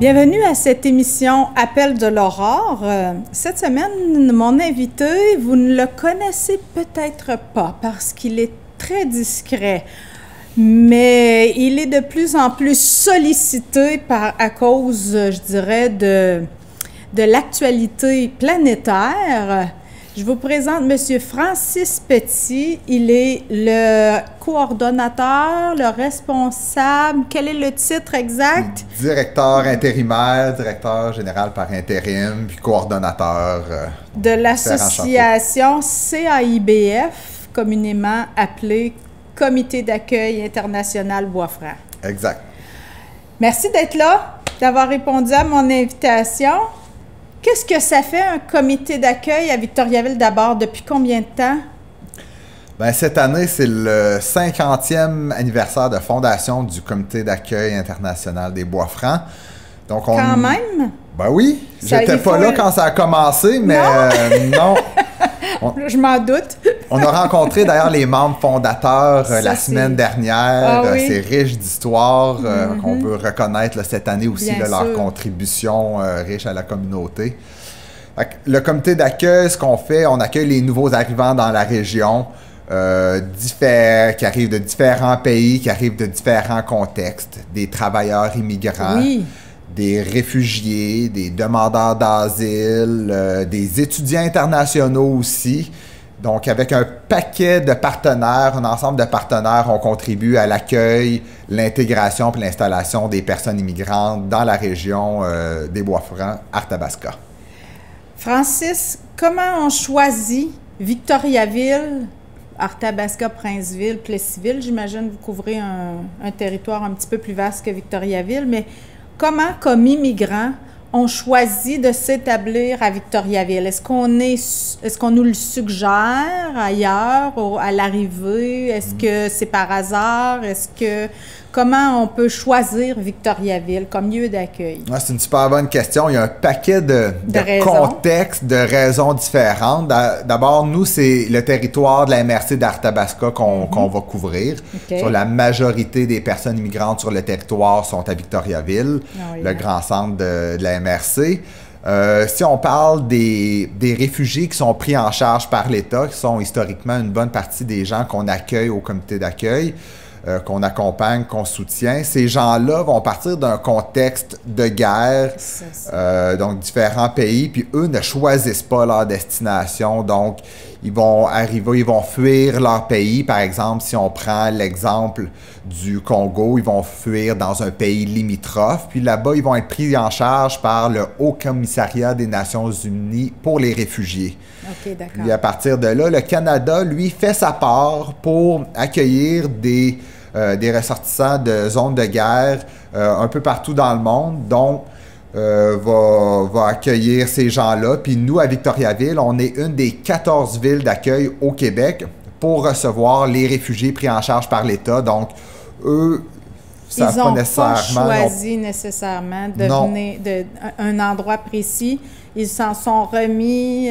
Bienvenue à cette émission Appel de l'Aurore. Cette semaine, mon invité, vous ne le connaissez peut-être pas parce qu'il est très discret, mais il est de plus en plus sollicité à cause, je dirais, de l'actualité planétaire. Je vous présente M. Francis Petit. Il est le coordonnateur, le responsable. Quel est le titre exact? Directeur intérimaire, directeur général par intérim, puis coordonnateur. De l'association CAIBF, communément appelée Comité d'accueil international Bois-Franc. Exact. Merci d'être là, d'avoir répondu à mon invitation. Qu'est-ce que ça fait un comité d'accueil à Victoriaville d'abord? Depuis combien de temps? Bien, cette année, c'est le 50e anniversaire de fondation du Comité d'accueil international des Bois-Francs. Donc, Quand même? Ben oui, j'étais pas là quand ça a commencé, mais non. Je m'en doute. On a rencontré d'ailleurs les membres fondateurs la semaine dernière. Oui. C'est riche d'histoire qu'on veut reconnaître là, cette année aussi leur contribution riche à la communauté. Le comité d'accueil, ce qu'on fait, on accueille les nouveaux arrivants dans la région qui arrivent de différents pays, qui arrivent de différents contextes, des travailleurs immigrants. Oui. Des réfugiés, des demandeurs d'asile, des étudiants internationaux aussi. Donc, avec un paquet de partenaires, un ensemble de partenaires, on contribue à l'accueil, l'intégration et l'installation des personnes immigrantes dans la région des Bois-Francs, Arthabasca. Francis, comment on choisit Victoriaville, Arthabasca, Princeville, Plessisville? J'imagine que vous couvrez un territoire un petit peu plus vaste que Victoriaville, mais comment, comme immigrants, on choisit de s'établir à Victoriaville? Est-ce qu'on nous le suggère ailleurs, à l'arrivée? Est-ce que c'est par hasard? Comment on peut choisir Victoriaville comme lieu d'accueil? Ouais, c'est une super bonne question. Il y a un paquet de contextes, de raisons différentes. D'abord, nous, c'est le territoire de la MRC d'Arthabasca qu'on va couvrir. Sur la majorité des personnes immigrantes sur le territoire sont à Victoriaville, le grand centre de la MRC. Si on parle des réfugiés qui sont pris en charge par l'État, qui sont historiquement une bonne partie des gens qu'on accueille au comité d'accueil, qu'on accompagne, qu'on soutient, ces gens-là vont partir d'un contexte de guerre, donc différents pays, puis eux ne choisissent pas leur destination, donc ils vont arriver, ils vont fuir leur pays. Par exemple, si on prend l'exemple du Congo, ils vont fuir dans un pays limitrophe, puis là-bas, ils vont être pris en charge par le Haut Commissariat des Nations Unies pour les réfugiés. OK, d'accord. Puis à partir de là, le Canada, lui, fait sa part pour accueillir des ressortissants de zones de guerre un peu partout dans le monde, donc va accueillir ces gens-là. Puis nous, à Victoriaville, on est une des 14 villes d'accueil au Québec pour recevoir les réfugiés pris en charge par l'État. Donc, eux, ils n'ont pas choisi nécessairement de venir d'un endroit précis. Ils s'en sont remis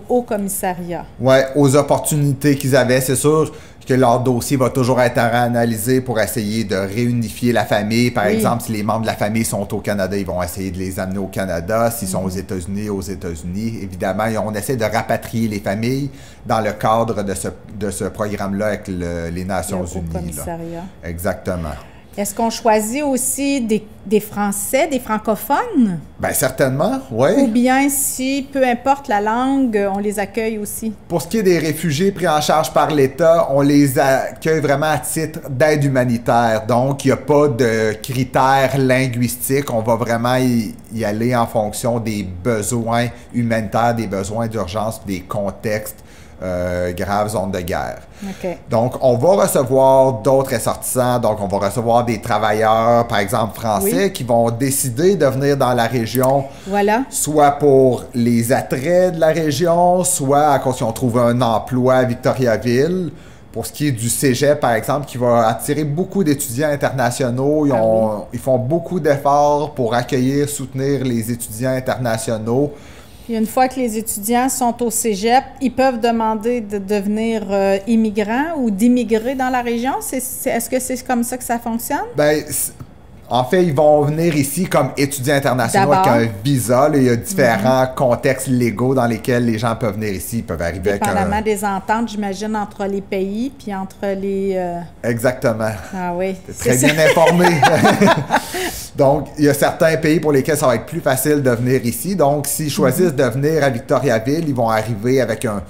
au commissariat. Oui, aux opportunités qu'ils avaient. C'est sûr que leur dossier va toujours être analysé pour essayer de réunifier la famille. Par exemple, si les membres de la famille sont au Canada, ils vont essayer de les amener au Canada. S'ils sont aux États-Unis, aux États-Unis. Évidemment, on essaie de rapatrier les familles dans le cadre de ce programme-là avec les Nations Unies. Au commissariat. Là. Exactement. Est-ce qu'on choisit aussi des Français, des francophones? Bien, certainement, oui. Ou bien, si, peu importe la langue, on les accueille aussi? Pour ce qui est des réfugiés pris en charge par l'État, on les accueille vraiment à titre d'aide humanitaire. Donc, il n'y a pas de critères linguistiques. On va vraiment y aller en fonction des besoins humanitaires, des besoins d'urgence, des contextes graves, zones de guerre. Okay. Donc, on va recevoir d'autres ressortissants. Donc, on va recevoir des travailleurs, par exemple français, qui vont décider de venir dans la région, soit pour les attraits de la région, soit à cause qu'ils ont trouvé un emploi à Victoriaville. Pour ce qui est du cégep, par exemple, qui va attirer beaucoup d'étudiants internationaux. Ils font beaucoup d'efforts pour accueillir, soutenir les étudiants internationaux. Puis une fois que les étudiants sont au cégep, ils peuvent demander de devenir immigrants ou d'immigrer dans la région? Est-ce que c'est comme ça que ça fonctionne? Bien, En fait, ils vont venir ici comme étudiants internationaux avec un visa. Là, il y a différents contextes légaux dans lesquels les gens peuvent venir ici. Ils peuvent arriver avec dépendamment des ententes, j'imagine, entre les pays puis entre les... Exactement. Ah oui. Très bien informé. Donc, il y a certains pays pour lesquels ça va être plus facile de venir ici. Donc, s'ils choisissent de venir à Victoriaville, ils vont arriver avec un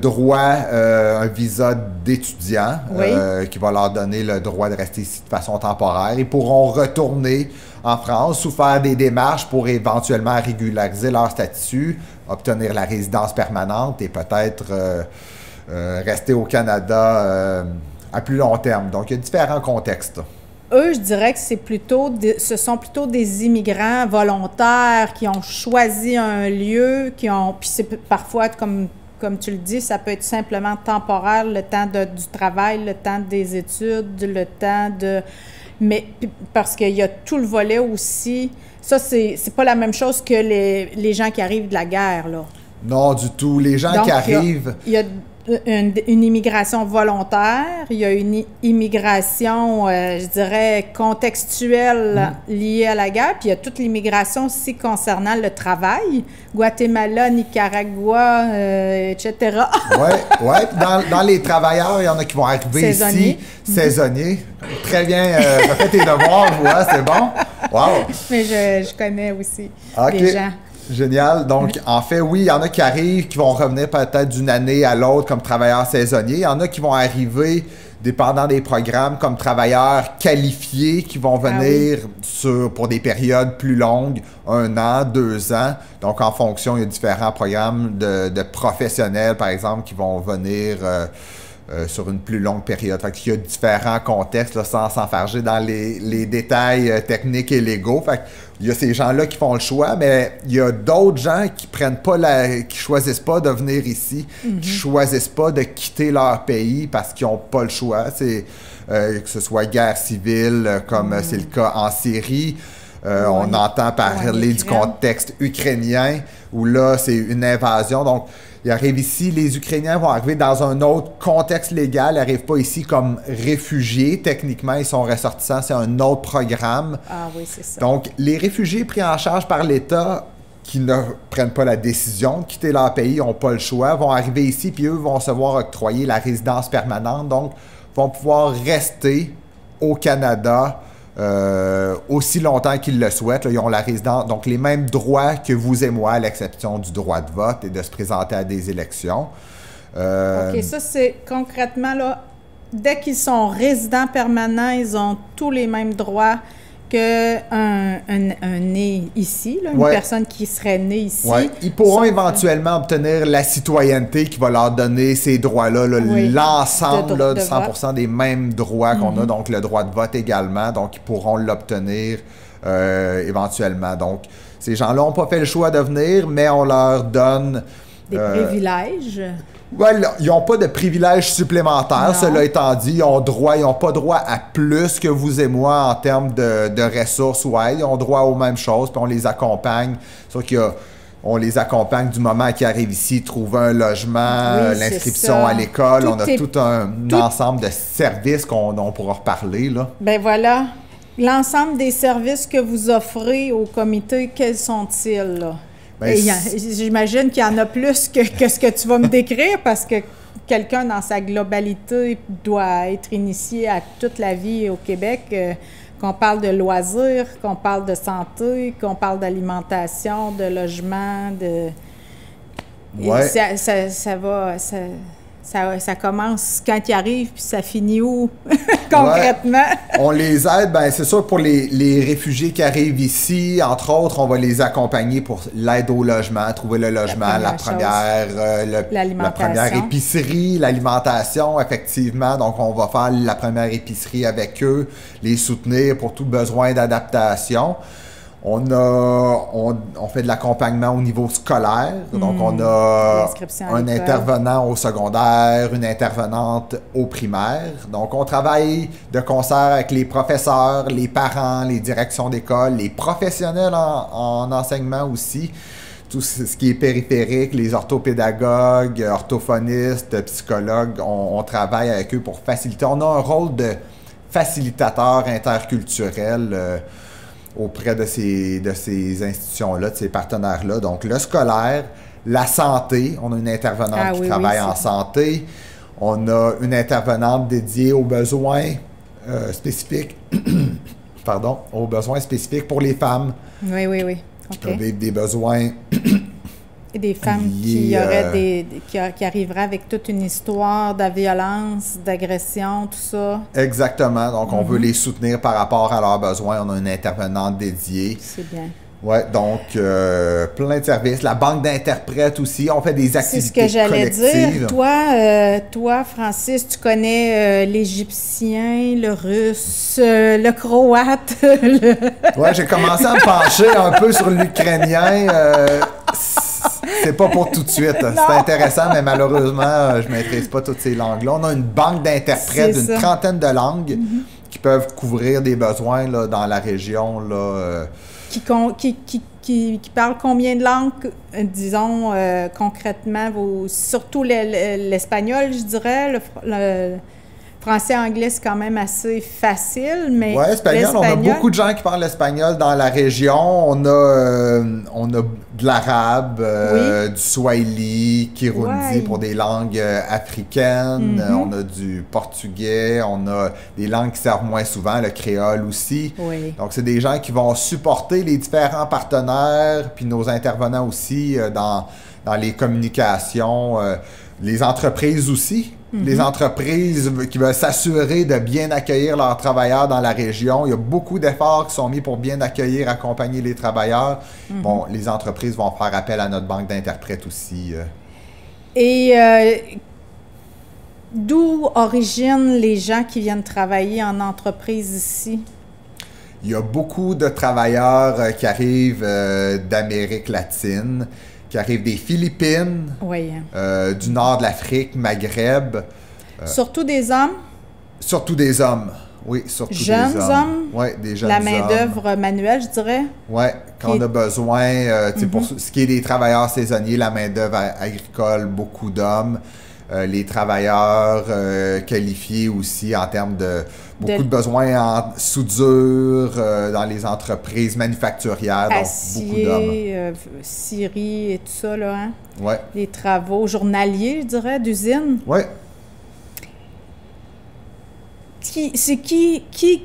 droit, un visa d'étudiant qui va leur donner le droit de rester ici de façon temporaire. Ils pourront retourner en France ou faire des démarches pour éventuellement régulariser leur statut, obtenir la résidence permanente et peut-être rester au Canada à plus long terme. Donc, il y a différents contextes. Eux, je dirais que ce sont plutôt des immigrants volontaires qui ont choisi un lieu, puis c'est parfois comme tu le dis, ça peut être simplement temporaire, le temps du travail, le temps des études, le temps de... Mais parce qu'il y a tout le volet aussi. Ça, c'est pas la même chose que les gens qui arrivent de la guerre, là. Non, du tout. Les gens qui arrivent... Il y a une immigration volontaire, il y a une immigration, je dirais, contextuelle liée à la guerre, puis il y a toute l'immigration aussi concernant le travail, Guatemala, Nicaragua, etc. Oui. Dans les travailleurs, il y en a qui vont arriver ici, saisonniers. Très bien, fais tes devoirs, voilà, c'est bon. Wow! Mais je connais aussi des gens. Génial. Donc, en fait, oui, il y en a qui arrivent, qui vont revenir peut-être d'une année à l'autre comme travailleurs saisonniers. Il y en a qui vont arriver, dépendant des programmes, comme travailleurs qualifiés, qui vont venir pour des périodes plus longues, 1 an, 2 ans. Donc, en fonction, il y a différents programmes de professionnels, par exemple, qui vont venir... sur une plus longue période. Fait qu'il y a différents contextes, là, sans s'enfarger dans les détails techniques et légaux. Fait qu'il y a ces gens-là qui font le choix, mais il y a d'autres gens qui choisissent pas de venir ici, qui choisissent pas de quitter leur pays parce qu'ils n'ont pas le choix. C'est que ce soit guerre civile, comme c'est le cas en Syrie. On entend parler du contexte ukrainien, où là, c'est une invasion. Donc, ils arrivent ici, les Ukrainiens vont arriver dans un autre contexte légal. Ils n'arrivent pas ici comme réfugiés. Techniquement, ils sont ressortissants. C'est un autre programme. Ah oui, c'est ça. Donc, les réfugiés pris en charge par l'État qui ne prennent pas la décision de quitter leur pays, n'ont pas le choix, vont arriver ici, puis eux vont se voir octroyer la résidence permanente. Donc, vont pouvoir rester au Canada aussi longtemps qu'ils le souhaitent. Là, ils ont la résidence, donc les mêmes droits que vous et moi, à l'exception du droit de vote et de se présenter à des élections. OK, ça c'est concrètement, là, dès qu'ils sont résidents permanents, ils ont tous les mêmes droits qu'un né ici, là, une personne qui serait née ici. Oui, ils pourront éventuellement obtenir la citoyenneté qui va leur donner ces droits-là, l'ensemble de 100% des mêmes droits qu'on a, donc le droit de vote également, donc ils pourront l'obtenir éventuellement. Donc, ces gens-là n'ont pas fait le choix de venir, mais on leur donne... Des privilèges. Oui, ils n'ont pas de privilèges supplémentaires, cela étant dit. Ils n'ont pas droit à plus que vous et moi en termes de ressources. Ils ont droit aux mêmes choses, puis on les accompagne. Sauf on les accompagne du moment qu'ils arrivent ici, trouver un logement, l'inscription à l'école. On a tout un ensemble de services on pourra reparler, là. Ben voilà. L'ensemble des services que vous offrez au comité, quels sont-ils, là? J'imagine qu'il y en a plus que ce que tu vas me décrire parce que quelqu'un dans sa globalité doit être initié à toute la vie au Québec, qu'on parle de loisirs, qu'on parle de santé, qu'on parle d'alimentation, de logement, ça commence quand il arrive, puis ça finit où, concrètement? On les aide, c'est sûr, pour les réfugiés qui arrivent ici, entre autres, on va les accompagner pour l'aide au logement, trouver le logement, la première épicerie, l'alimentation, effectivement. Donc, on va faire la première épicerie avec eux, les soutenir pour tout besoin d'adaptation. On fait de l'accompagnement au niveau scolaire. Donc, on a un intervenant au secondaire, une intervenante au primaire. Donc, on travaille de concert avec les professeurs, les parents, les directions d'école, les professionnels en enseignement aussi. Tout ce qui est périphérique, les orthopédagogues, orthophonistes, psychologues, on travaille avec eux pour faciliter. On a un rôle de facilitateurs interculturels auprès de ces institutions-là, de ces partenaires-là. Donc, le scolaire, la santé, on a une intervenante qui travaille en santé, on a une intervenante dédiée aux besoins spécifiques, pardon, aux besoins spécifiques pour les femmes. Oui. OK. Qui peuvent vivre des besoins... Et des femmes qui arriveraient avec toute une histoire de violence, d'agression, tout ça. Exactement. Donc, on veut les soutenir par rapport à leurs besoins. On a une intervenante dédiée. C'est bien. Oui, donc plein de services. La banque d'interprètes aussi. On fait des activités collectives. C'est ce que j'allais dire. Toi, Francis, tu connais l'Égyptien, le Russe, le Croate. Oui, j'ai commencé à me pencher un peu sur l'Ukrainien. C'est pas pour tout de suite. C'est intéressant, mais malheureusement, je ne maîtrise pas toutes ces langues-là. On a une banque d'interprètes d'une trentaine de langues qui peuvent couvrir des besoins là, dans la région. Là, qui parlent combien de langues, disons, concrètement? Surtout l'espagnol, je dirais. Le français-anglais, c'est quand même assez facile, mais oui, espagnol, on a beaucoup de gens qui parlent l'espagnol dans la région. On a de l'arabe, du swahili, kirundi pour des langues africaines. On a du portugais, on a des langues qui servent moins souvent, le créole aussi. Oui. Donc, c'est des gens qui vont supporter les différents partenaires, puis nos intervenants aussi dans les communications, les entreprises aussi. Les entreprises qui veulent s'assurer de bien accueillir leurs travailleurs dans la région. Il y a beaucoup d'efforts qui sont mis pour bien accueillir, accompagner les travailleurs. Bon, les entreprises vont faire appel à notre banque d'interprètes aussi. Et d'où originent les gens qui viennent travailler en entreprise ici? Il y a beaucoup de travailleurs qui arrivent d'Amérique latine, qui arrivent des Philippines, du nord de l'Afrique, Maghreb. Surtout des hommes? Surtout des hommes, oui, surtout des hommes. Jeunes hommes? Oui, des jeunes hommes. La main-d'œuvre manuelle, je dirais? Oui, quand on a besoin, pour ce qui est des travailleurs saisonniers, la main-d'œuvre agricole, beaucoup d'hommes. Les travailleurs qualifiés aussi en termes de beaucoup de besoins en soudure dans les entreprises manufacturières, donc beaucoup d'hommes. Scierie et tout ça, là, hein? Oui. Les travaux journaliers, je dirais, d'usine. Oui.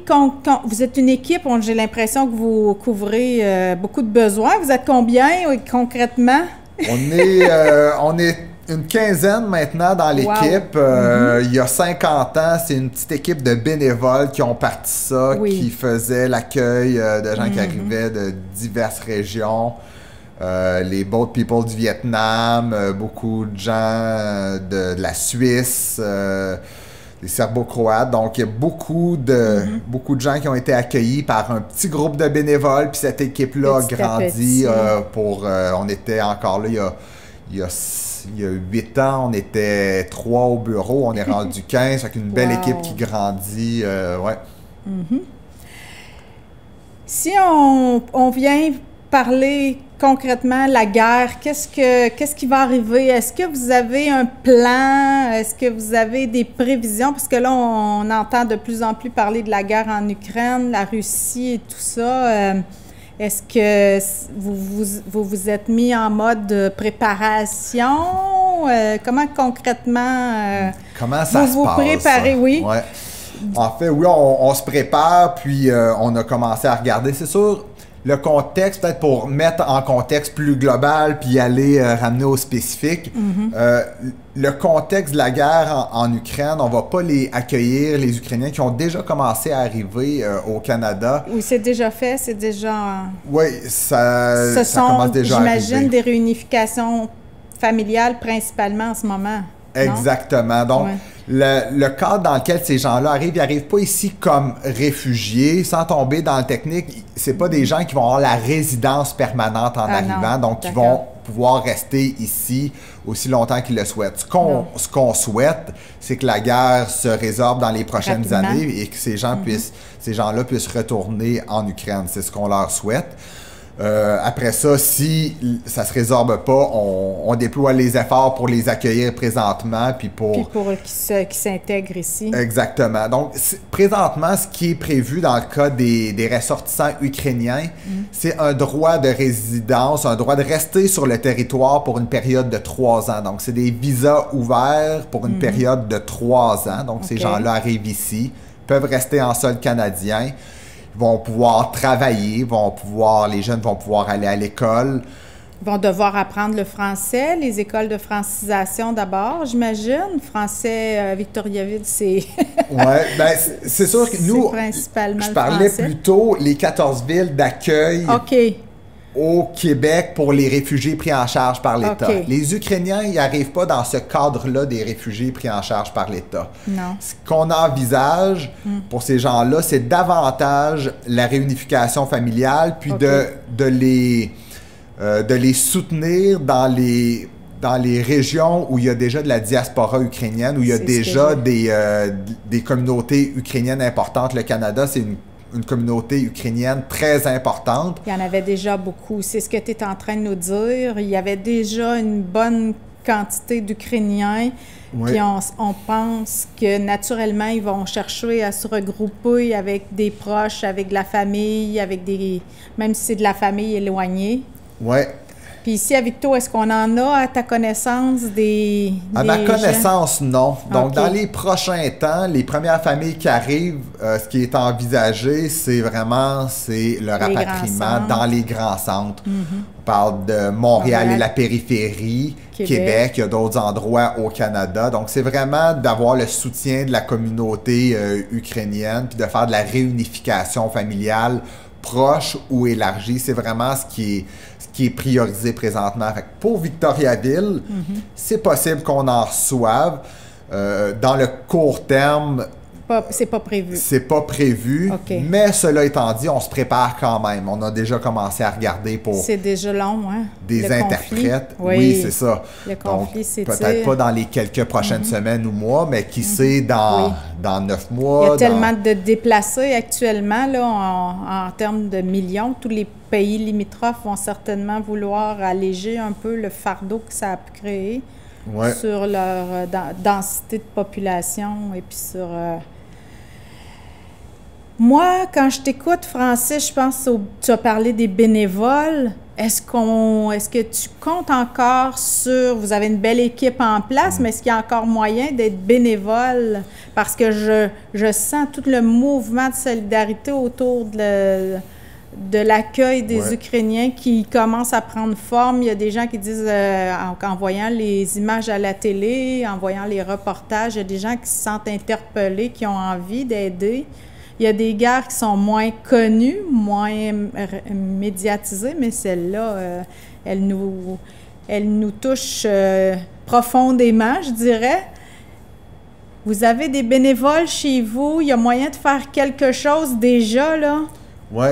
Quand vous êtes une équipe, j'ai l'impression que vous couvrez beaucoup de besoins. Vous êtes combien concrètement? On est une quinzaine maintenant dans l'équipe. Il y a 50 ans, c'est une petite équipe de bénévoles qui ont parti ça, qui faisaient l'accueil de gens qui arrivaient de diverses régions. Les Boat People du Vietnam, beaucoup de gens de la Suisse, les Serbo-Croates. Donc, il y a beaucoup de gens qui ont été accueillis par un petit groupe de bénévoles. Puis cette équipe-là a grandi on était encore là il y a 8 ans, on était 3 au bureau, on est rendu 15, avec une belle équipe qui grandit, Si on vient parler concrètement la guerre, qu'est-ce qui va arriver? Est-ce que vous avez un plan? Est-ce que vous avez des prévisions? Parce que là, on entend de plus en plus parler de la guerre en Ukraine, la Russie et tout ça. Est-ce que vous vous êtes mis en mode préparation? Comment concrètement comment ça vous préparez? Oui. Ouais. En fait, oui, on se prépare, puis on a commencé à regarder. C'est sûr, le contexte, peut-être pour mettre en contexte plus global, puis aller ramener au spécifique. Le contexte de la guerre en Ukraine, on ne va pas accueillir les Ukrainiens qui ont déjà commencé à arriver au Canada. Oui, c'est déjà fait, c'est déjà... Oui, ça commence déjà à arriver. J'imagine, des réunifications familiales principalement en ce moment. Exactement. Donc, le cadre dans lequel ces gens-là arrivent, ils n'arrivent pas ici comme réfugiés, sans tomber dans le technique. C'est pas des gens qui vont avoir la résidence permanente en arrivant, donc ils vont pouvoir rester ici aussi longtemps qu'ils le souhaitent. Ce qu'on souhaite, c'est que la guerre se résorbe dans les prochaines années et que ces gens-là puissent retourner en Ukraine. C'est ce qu'on leur souhaite. Après ça, si ça se résorbe pas, on déploie les efforts pour les accueillir présentement, puis pour qu'ils s'intègrent ici. Exactement. Donc, présentement, ce qui est prévu dans le cas des ressortissants ukrainiens, c'est un droit de résidence, un droit de rester sur le territoire pour une période de 3 ans. Donc, c'est des visas ouverts pour une période de 3 ans. Donc, ces gens-là arrivent ici, peuvent rester en sol canadien, vont pouvoir travailler, les jeunes vont pouvoir aller à l'école. Ils vont devoir apprendre le français, les écoles de francisation d'abord, j'imagine. Français, Victoriaville, c'est... Oui, bien, c'est sûr que nous, principalement je parlais plutôt les 14 villes d'accueil au Québec pour les réfugiés pris en charge par l'État. Les Ukrainiens, ils n'arrivent pas dans ce cadre-là des réfugiés pris en charge par l'État. Non. Ce qu'on envisage pour ces gens-là, c'est davantage la réunification familiale, puis de les soutenir dans les régions où il y a déjà de la diaspora ukrainienne, où il y a déjà des communautés ukrainiennes importantes. Le Canada, c'est une communauté ukrainienne très importante. Il y en avait déjà beaucoup. C'est ce que tu es en train de nous dire. Il y avait déjà une bonne quantité d'Ukrainiens. Puis on pense que naturellement, ils vont chercher à se regrouper avec des proches, avec de la famille, même si c'est de la famille éloignée. Oui. Puis ici, à Victo, est-ce qu'on en a à ta connaissance À ma connaissance, non. Donc, dans les prochains temps, les premières familles qui arrivent, ce qui est envisagé, c'est le rapatriement dans les grands centres. On parle de Montréal et la périphérie, Québec, il y a d'autres endroits au Canada. Donc, c'est vraiment d'avoir le soutien de la communauté ukrainienne, puis de faire de la réunification familiale proche ou élargie. C'est vraiment ce qui est priorisé présentement. Fait que pour Victoriaville, c'est possible qu'on en reçoive. Dans le court terme, c'est pas prévu. C'est pas prévu, mais cela étant dit, on se prépare quand même. On a déjà commencé à regarder pour... C'est déjà long, hein? Des interprètes. Oui, c'est ça. Le conflit, c'est peut-être pas dans les quelques prochaines semaines ou mois, mais qui sait, dans 9 mois... Il y a tellement de déplacés actuellement, là, en termes de millions. Tous les pays limitrophes vont certainement vouloir alléger un peu le fardeau que ça a pu créer sur leur densité de population et puis sur... Moi, quand je t'écoute, Francis, je pense que tu as parlé des bénévoles. Est-ce que tu comptes encore sur... Vous avez une belle équipe en place, mais est-ce qu'il y a encore moyen d'être bénévole? Parce que je sens tout le mouvement de solidarité autour de l'accueil des Ukrainiens qui commence à prendre forme. Il y a des gens qui disent, en voyant les images à la télé, en voyant les reportages, il y a des gens qui se sentent interpellés, qui ont envie d'aider. Il y a des guerres qui sont moins connues, moins médiatisées, mais celle-là, elle nous touche profondément, je dirais. Vous avez des bénévoles chez vous, il y a moyen de faire quelque chose déjà, là? Oui.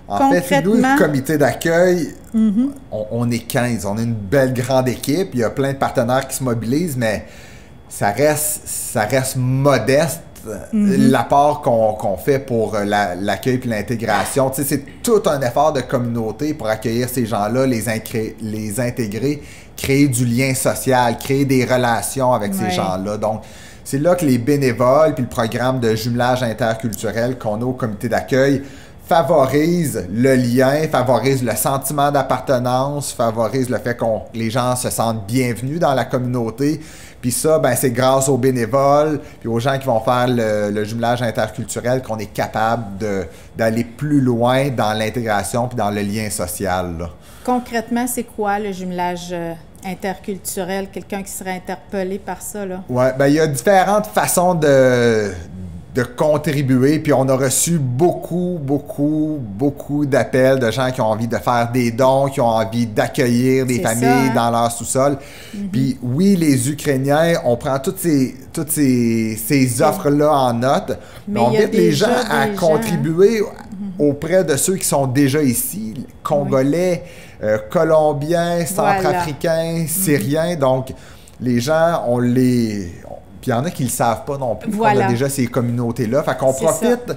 En fait, nous, le comité d'accueil, on est 15. On est une belle grande équipe. Il y a plein de partenaires qui se mobilisent, mais ça reste modeste. L'apport qu'on fait pour l'accueil et l'intégration. Tu sais, c'est tout un effort de communauté pour accueillir ces gens-là, les intégrer, créer du lien social, créer des relations avec ces gens-là. Donc, c'est là que les bénévoles puis le programme de jumelage interculturel qu'on a au comité d'accueil favorise le lien, favorise le sentiment d'appartenance, favorise le fait que les gens se sentent bienvenus dans la communauté. Puis ça, ben, c'est grâce aux bénévoles puis aux gens qui vont faire le jumelage interculturel qu'on est capable d'aller plus loin dans l'intégration puis dans le lien social, là. Concrètement, c'est quoi le jumelage interculturel? Quelqu'un qui serait interpellé par ça, là? Oui, ben, il y a différentes façons de contribuer, puis on a reçu beaucoup d'appels de gens qui ont envie de faire des dons, qui ont envie d'accueillir des familles dans leur sous-sol. Puis oui, les Ukrainiens, on prend toutes ces offres-là en note, mais on invite les gens à contribuer auprès de ceux qui sont déjà ici, Congolais, Colombiens, Centrafricains, Syriens. Donc, les gens, puis il y en a qui ne le savent pas non plus. On a déjà ces communautés-là. Fait qu'on profite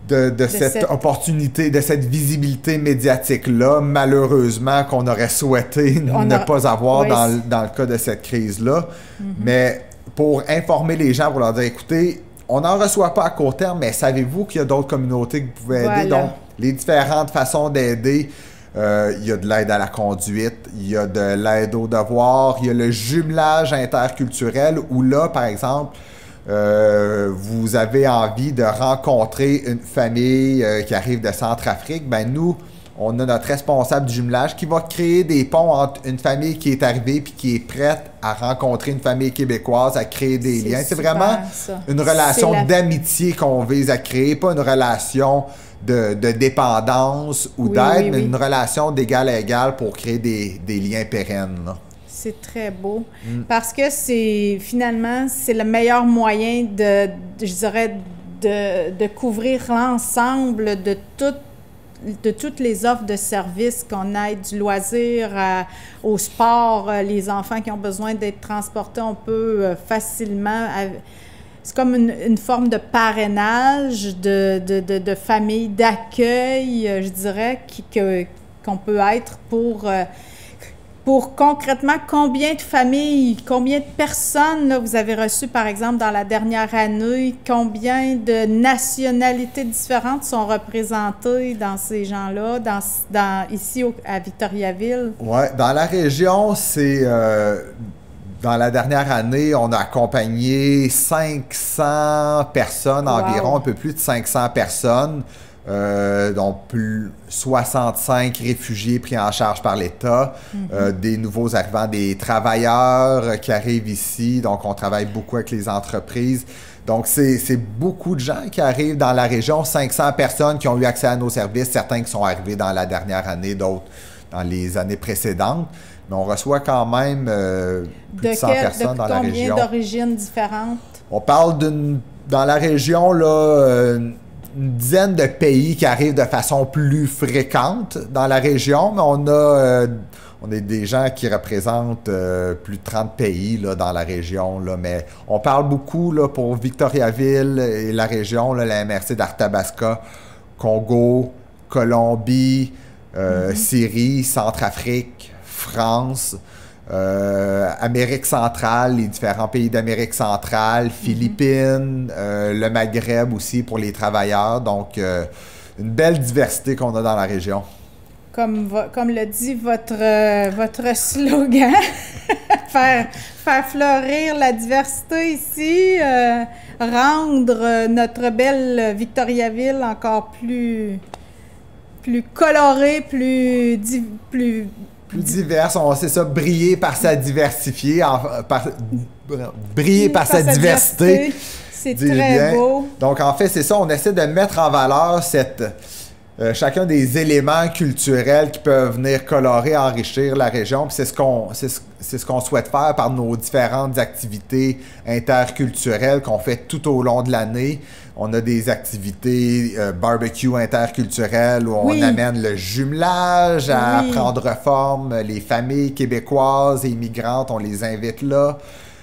de cette opportunité, de cette visibilité médiatique-là, malheureusement, qu'on aurait souhaité ne pas avoir dans le cas de cette crise-là. Mais pour informer les gens, pour leur dire, écoutez, on n'en reçoit pas à court terme, mais savez-vous qu'il y a d'autres communautés que vous pouvez aider? Donc, les différentes façons d'aider, il y a de l'aide à la conduite, il y a de l'aide aux devoirs, il y a le jumelage interculturel où là, par exemple, vous avez envie de rencontrer une famille qui arrive de Centrafrique, ben nous, on a notre responsable du jumelage qui va créer des ponts entre une famille qui est arrivée puis qui est prête à rencontrer une famille québécoise, à créer des liens. C'est vraiment une relation d'amitié qu'on vise à créer, pas une relation de dépendance ou d'aide, mais une relation d'égal à égal pour créer des liens pérennes, là. C'est très beau, parce que finalement, c'est le meilleur moyen je dirais, de couvrir l'ensemble de toutes les offres de services qu'on aide, du loisir au sport, les enfants qui ont besoin d'être transportés, on peut facilement... C'est comme une forme de parrainage de famille d'accueil, je dirais, qu'on peut être pour concrètement, combien de familles, combien de personnes là, vous avez reçues, par exemple, dans la dernière année, combien de nationalités différentes sont représentées dans ces gens-là, ici à Victoriaville? Oui, dans la région, c'est... dans la dernière année, on a accompagné 500 personnes environ, un peu plus de 500 personnes. Donc, 65 réfugiés pris en charge par l'État, des nouveaux arrivants, des travailleurs qui arrivent ici. Donc, on travaille beaucoup avec les entreprises. Donc, c'est beaucoup de gens qui arrivent dans la région, 500 personnes qui ont eu accès à nos services, certains qui sont arrivés dans la dernière année, d'autres dans les années précédentes. Mais on reçoit quand même plus de 100 personnes dans la région. Combien d'origines différentes? On parle dans la région, là... une dizaine de pays qui arrivent de façon plus fréquente dans la région, mais on a des gens qui représentent plus de 30 pays là, dans la région. Là, mais on parle beaucoup là, pour Victoriaville et la région, là, la MRC d'Arthabasca, Congo, Colombie, Syrie, Centrafrique, France, Amérique centrale, les différents pays d'Amérique centrale, Philippines, le Maghreb aussi pour les travailleurs. Donc, une belle diversité qu'on a dans la région. Comme le dit votre slogan, faire fleurir la diversité ici, rendre notre belle Victoriaville encore plus colorée, plus diverse, c'est ça, briller par sa briller par sa diversité. C'est très beau. Donc, en fait, c'est ça, on essaie de mettre en valeur chacun des éléments culturels qui peuvent venir colorer, enrichir la région. Puis c'est ce qu'on souhaite faire par nos différentes activités interculturelles qu'on fait tout au long de l'année. On a des activités barbecue interculturelles où on amène le jumelage à prendre forme. Les familles québécoises et immigrantes, on les invite là.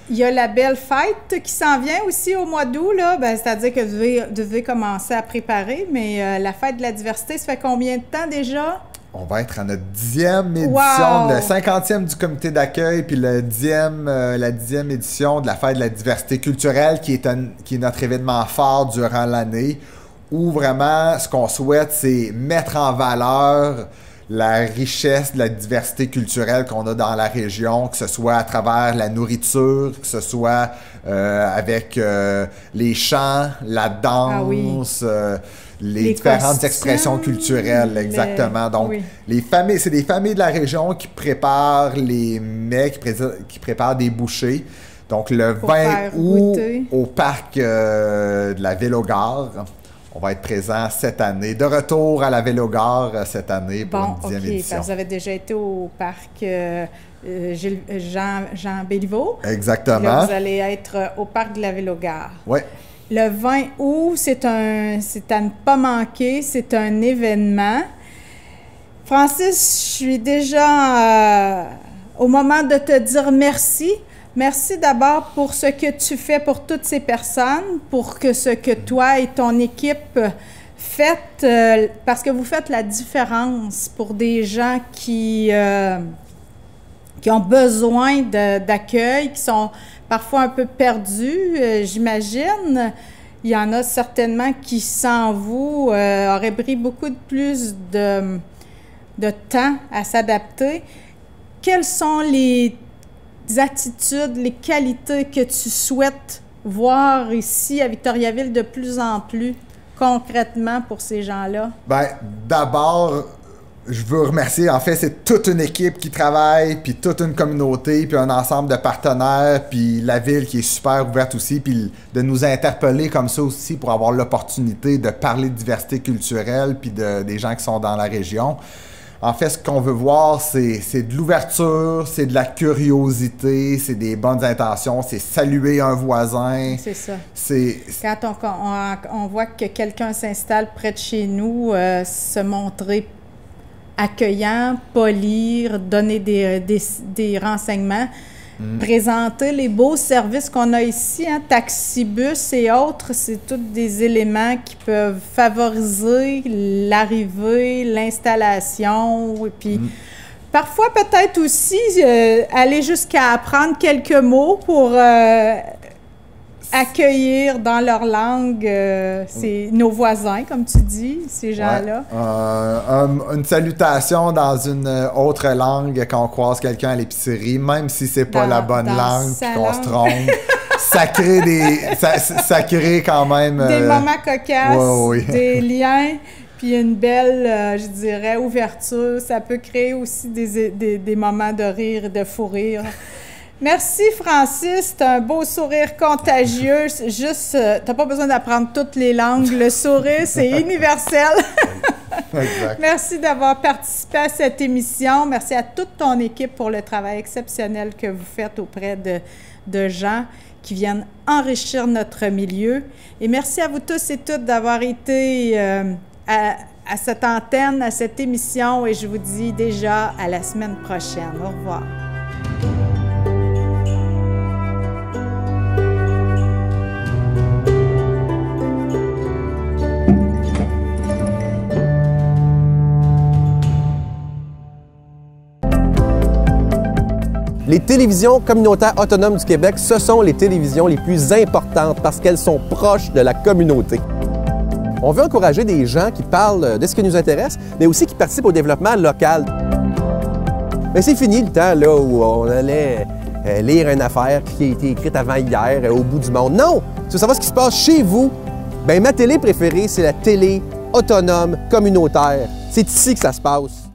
Il y a la belle fête qui s'en vient aussi au mois d'août, là. C'est-à-dire que vous devez commencer à préparer, mais la fête de la diversité, ça fait combien de temps déjà? On va être à notre 10e édition, le 50e du comité d'accueil, puis la 10e édition de la fête de la diversité culturelle, qui est notre événement phare durant l'année, où vraiment, ce qu'on souhaite, c'est mettre en valeur la richesse de la diversité culturelle qu'on a dans la région, que ce soit à travers la nourriture, que ce soit avec les chants, la danse, les différentes expressions culturelles, exactement. Donc, c'est des familles de la région qui préparent les mets, qui préparent des bouchées. Donc, le 20 août, au parc de la Ville-aux-Gares, on va être présent cette année, de retour à la Ville-aux-Gares cette année pour une 10e édition. Vous avez déjà été au parc Jean Béliveau. Exactement. Là, vous allez être au parc de la Ville-aux-Gares. Oui. Le 20 août, c'est à ne pas manquer, c'est un événement. Francis, je suis déjà au moment de te dire merci. Merci d'abord pour ce que tu fais pour toutes ces personnes, pour ce que toi et ton équipe faites, parce que vous faites la différence pour des gens qui ont besoin d'accueil, qui sont parfois un peu perdus, j'imagine. Il y en a certainement qui, sans vous, auraient pris beaucoup plus de temps à s'adapter. Quelles sont les attitudes, les qualités que tu souhaites voir ici à Victoriaville de plus en plus concrètement pour ces gens-là? Bien, d'abord, je veux remercier. En fait, c'est toute une équipe qui travaille, puis toute une communauté, puis un ensemble de partenaires, puis la ville qui est super ouverte aussi, puis de nous interpeller comme ça aussi pour avoir l'opportunité de parler de diversité culturelle, puis des gens qui sont dans la région. En fait, ce qu'on veut voir, c'est de l'ouverture, c'est de la curiosité, c'est des bonnes intentions, c'est saluer un voisin. C'est ça. Quand on voit que quelqu'un s'installe près de chez nous, se montrer accueillant, polir, donner des renseignements, présenter les beaux services qu'on a ici, hein, taxibus et autres, c'est tous des éléments qui peuvent favoriser l'arrivée, l'installation, et puis parfois peut-être aussi aller jusqu'à apprendre quelques mots pour accueillir dans leur langue nos voisins, comme tu dis, ces gens-là. Une salutation dans une autre langue quand on croise quelqu'un à l'épicerie, même si c'est pas la bonne langue puis qu'on se trompe. ça crée quand même... des moments cocasses, des liens, puis une belle, je dirais, ouverture. Ça peut créer aussi des moments de rire et de fou rire. Merci, Francis. C'est un beau sourire contagieux. Juste, t'as pas besoin d'apprendre toutes les langues. Le sourire, c'est universel. Exact. Merci d'avoir participé à cette émission. Merci à toute ton équipe pour le travail exceptionnel que vous faites auprès de gens qui viennent enrichir notre milieu. Et merci à vous tous et toutes d'avoir été à cette antenne, à cette émission. Et je vous dis déjà à la semaine prochaine. Au revoir. Les télévisions communautaires autonomes du Québec, ce sont les télévisions les plus importantes parce qu'elles sont proches de la communauté. On veut encourager des gens qui parlent de ce qui nous intéresse, mais aussi qui participent au développement local. Mais c'est fini le temps là, où on allait lire une affaire qui a été écrite avant hier au bout du monde. Non! Tu veux savoir ce qui se passe chez vous? Bien, ma télé préférée, c'est la télé autonome communautaire. C'est ici que ça se passe.